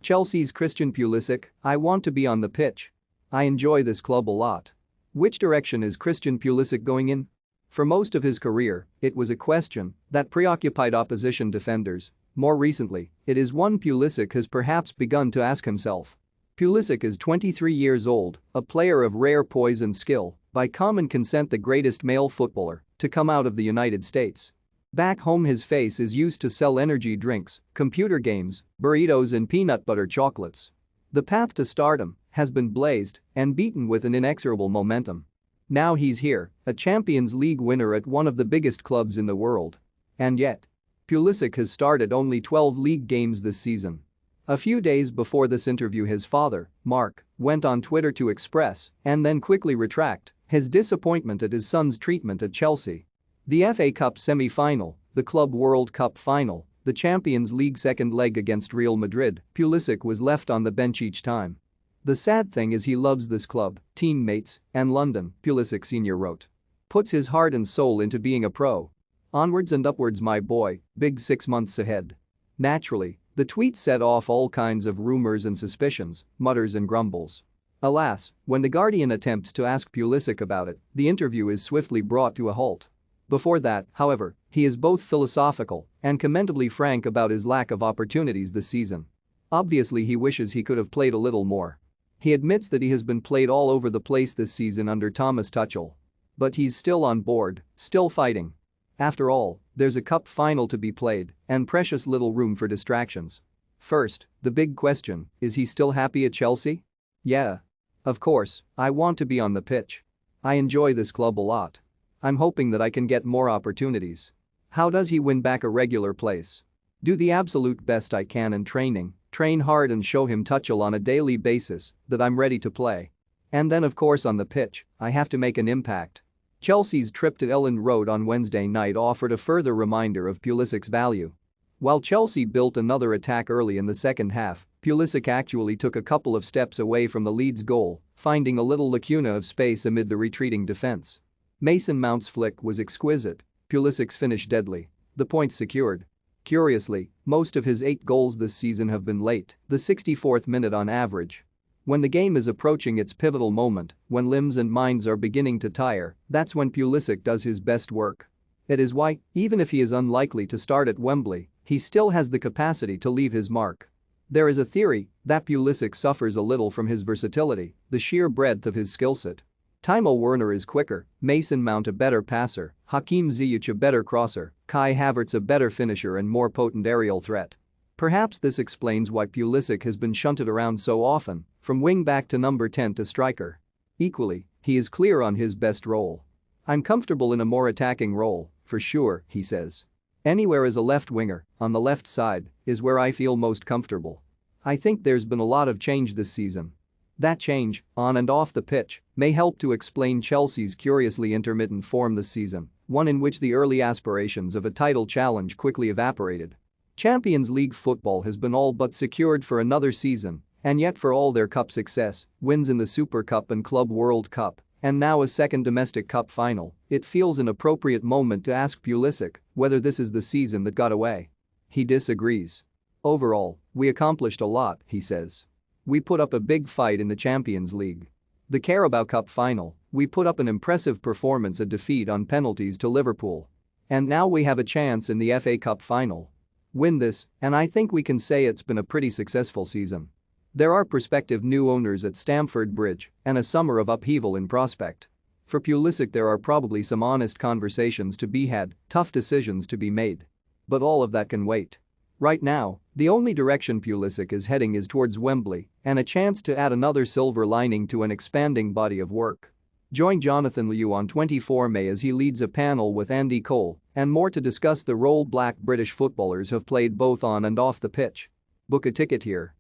Chelsea's Christian Pulisic, I want to be on the pitch. I enjoy this club a lot. Which direction is Christian Pulisic going in? For most of his career, it was a question that preoccupied opposition defenders. More recently, it is one Pulisic has perhaps begun to ask himself. Pulisic is 23 years old, a player of rare poise and skill, by common consent the greatest male footballer to come out of the United States. Back home his face is used to sell energy drinks, computer games, burritos and peanut butter chocolates. The path to stardom has been blazed and beaten with an inexorable momentum. Now he's here, a Champions League winner at one of the biggest clubs in the world. And yet, Pulisic has started only 12 league games this season. A few days before this interview his father, Mark, went on Twitter to express, and then quickly retract, his disappointment at his son's treatment at Chelsea. The FA Cup semi-final, the Club World Cup final, the Champions League second leg against Real Madrid, Pulisic was left on the bench each time. The sad thing is he loves this club, teammates, and London, Pulisic Sr. wrote. Puts his heart and soul into being a pro. Onwards and upwards my boy, big 6 months ahead. Naturally, the tweet set off all kinds of rumors and suspicions, mutters and grumbles. Alas, when The Guardian attempts to ask Pulisic about it, the interview is swiftly brought to a halt. Before that, however, he is both philosophical and commendably frank about his lack of opportunities this season. Obviously he wishes he could have played a little more. He admits that he has been played all over the place this season under Thomas Tuchel. But he's still on board, still fighting. After all, there's a cup final to be played and precious little room for distractions. First, the big question, is he still happy at Chelsea? Yeah. Of course, I want to be on the pitch. I enjoy this club a lot. I'm hoping that I can get more opportunities. How does he win back a regular place? Do the absolute best I can in training, train hard and show him Tuchel on a daily basis that I'm ready to play. And then of course on the pitch, I have to make an impact. Chelsea's trip to Elland Road on Wednesday night offered a further reminder of Pulisic's value. While Chelsea built another attack early in the second half, Pulisic actually took a couple of steps away from the Leeds goal, finding a little lacuna of space amid the retreating defense. Mason Mount's flick was exquisite, Pulisic's finish deadly, the points secured. Curiously, most of his 8 goals this season have been late, the 64th minute on average. When the game is approaching its pivotal moment, when limbs and minds are beginning to tire, that's when Pulisic does his best work. It is why, even if he is unlikely to start at Wembley, he still has the capacity to leave his mark. There is a theory that Pulisic suffers a little from his versatility, the sheer breadth of his skill set. Timo Werner is quicker, Mason Mount a better passer, Hakim Ziyech a better crosser, Kai Havertz a better finisher and more potent aerial threat. Perhaps this explains why Pulisic has been shunted around so often, from wing-back to number 10 to striker. Equally, he is clear on his best role. I'm comfortable in a more attacking role, for sure, he says. Anywhere as a left winger, on the left side, is where I feel most comfortable. I think there's been a lot of change this season. That change, on and off the pitch, may help to explain Chelsea's curiously intermittent form this season, one in which the early aspirations of a title challenge quickly evaporated. Champions League football has been all but secured for another season, and yet for all their cup success, wins in the Super Cup and Club World Cup, and now a second domestic cup final, it feels an appropriate moment to ask Pulisic whether this is the season that got away. He disagrees. Overall, we accomplished a lot, he says. We put up a big fight in the Champions League. The Carabao Cup final, we put up an impressive performance, a defeat on penalties to Liverpool. And now we have a chance in the FA Cup final. Win this, and I think we can say it's been a pretty successful season. There are prospective new owners at Stamford Bridge and a summer of upheaval in prospect. For Pulisic there are probably some honest conversations to be had, tough decisions to be made. But all of that can wait. Right now, the only direction Pulisic is heading is towards Wembley and a chance to add another silver lining to an expanding body of work. Join Jonathan Liu on 24 May as he leads a panel with Andy Cole and more to discuss the role Black British footballers have played both on and off the pitch. Book a ticket here.